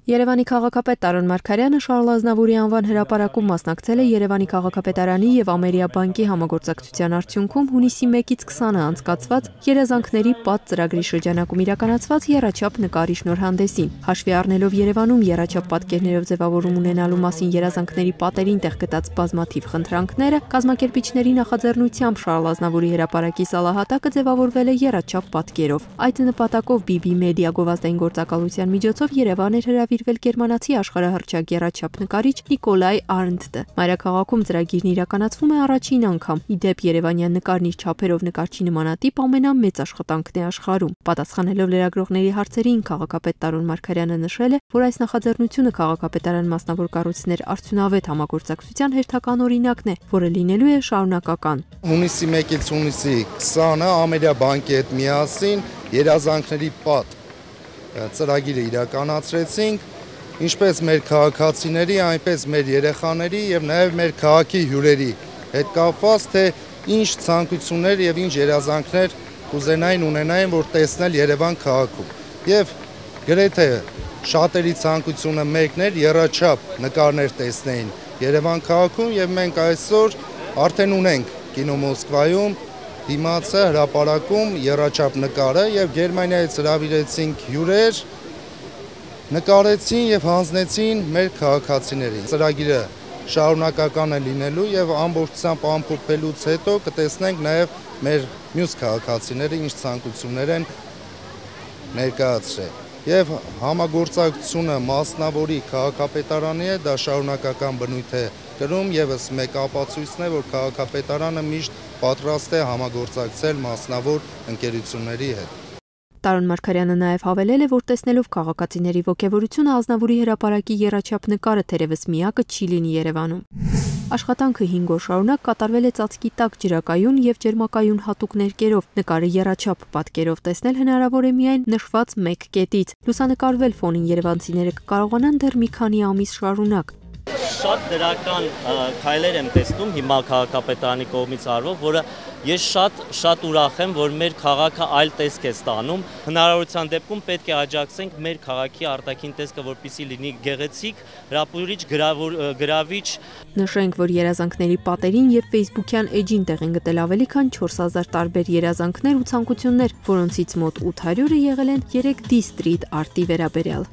Երևանի քաղաքապետ Տարոն Մարգարյանը Շարլ Ազնավուրի անվան հրապարակում մասնակցել է Երևանի քաղաքապետարանի եւ Ամերիա բանկի համագործակցության արդյունքում հունիսի 1-ից 20-ը անցկացված Երազանքների պատ ծրագրի շրջանակում իրականացված եռաչափ նկարի շնորհանդեսին։ Հաշվի առնելով Երևանում եռաչափ պատկերներով ձևավորում ունենալու մասին Երազանքների պատերին տեղ գտած բազմաթիվ խնդրանքները, կազմակերպիչների նախաձեռնությամբ Շարլ Ազնավուրի հրապարակի սալահատակը ձևավորվել է եռաչափ պատկերով։ Այդ նպատակով BB Media գովազդային գործակալության միջոցով Երևան էր հրավիրվել գերմանացի աշխարհահռչակ եռաչափ նկարիչ Նիկոլայ Արնդտը։ Մայրաքաղաքում ծրագիրն իրականացվում է առաջին անգամ։ Ի դեպ Երևանյան նկարն իր չափերով նկարչի նմանատիպ ամենամեծ աշխատանքն է աշխարհում։ Պատասխանելով լրագրողների հարցերին քաղաքապետ Տարոն Մարգարյանը նշել է, որ այս նախաձեռնությունը քաղաքապետարան մասնավոր կառույցներ արդյունավետ համագործակցության հերթական օրինակն է, որը լինելու է շարունակական։ Հունիսի 1-ից հունիսի 20-ը Ամերիա բանկի հետ միասին Երազանքների պատ ծրագիրը իրականացրեցինք, ինչպես մեր քաղաքացիների, այնպես մեր երեխաների եւ նաեւ մեր քաղաքի հյուրերի հետ կապված, թե ինչ ցանկություններ եւ ինչ երազանքներ կուզենային ունենային, որ տեսնել Երևան քաղաքում։ Եվ գրեթե շատերի ցանկությունը մեկն էր եռաչափ նկարներ տեսնեին Երևան քաղաքում եւ մենք այսօր արդեն ունենք կինո Մոսկվայում դիմացը հրապարակում եռաչափ նկարը եւ Գերմանիայից հրավիրեցինք հյուրեր, նկարեցին եւ հանձնեցին մեր քաղաքացիներին։ Ծրագիրը շարունակական է լինելու եւ ամբողջությամբ ամփոփելուց հետո կտեսնենք նաեւ մեր մյուս քաղաքացիները ինչ ցանկություններ են ներկայացրել։ Եվ համագործակցությունը մասնավորի քաղաքապետարանի է, դա շարունակական բնույթ է կրում, եւս մեկ ապացույցն է, որ քաղաքապետարանը միշտ պատրաստ է համագործակցել մասնավոր ընկերությունների հետ։ Տարոն Մարգարյանը նաև հավելել է, որ տեսնելով քաղաքացիների ոգևորությունը Ազնավուրի հրապարակի եռաչափ նկարը թերևս միակը չի լինի Երևանում։ Աշխատանքը 5 օր շարունակ կատարվել է ծածկի տակ ջրակայուն եւ ջերմակայուն հատուկ ներկերով։ Նկարը եռաչափ պատկերով տեսնել հնարավոր է միայն նշված մեկ կետից։ Լուսանկարվել ֆոնին երևանցիները կկարողանան դեռ մի քանի ամիս շարունակ։ Շատ դրական քայլեր եմ տեսնում հիմա քաղաքապետարանի կողմից արվող, որը ես շատ ուրախ եմ, որ մեր քաղաքը այլ տեսք է ստանում։ Հնարավորության դեպքում պետք է աջակցենք մեր քաղաքի արտաքին տեսքը, որպեսզի լինի գեղեցիկ, հրապուրիչ, գրավիչ։ Նշենք, որ երազանքների պատերին եւ Facebook-յան էջին տեղ են գտել ավելի քան 4000 տարբեր երազանքներ ու ցանկություններ, որոնցից մոտ 800-ը եղել են 3D Street Art-ի վերաբերյալ։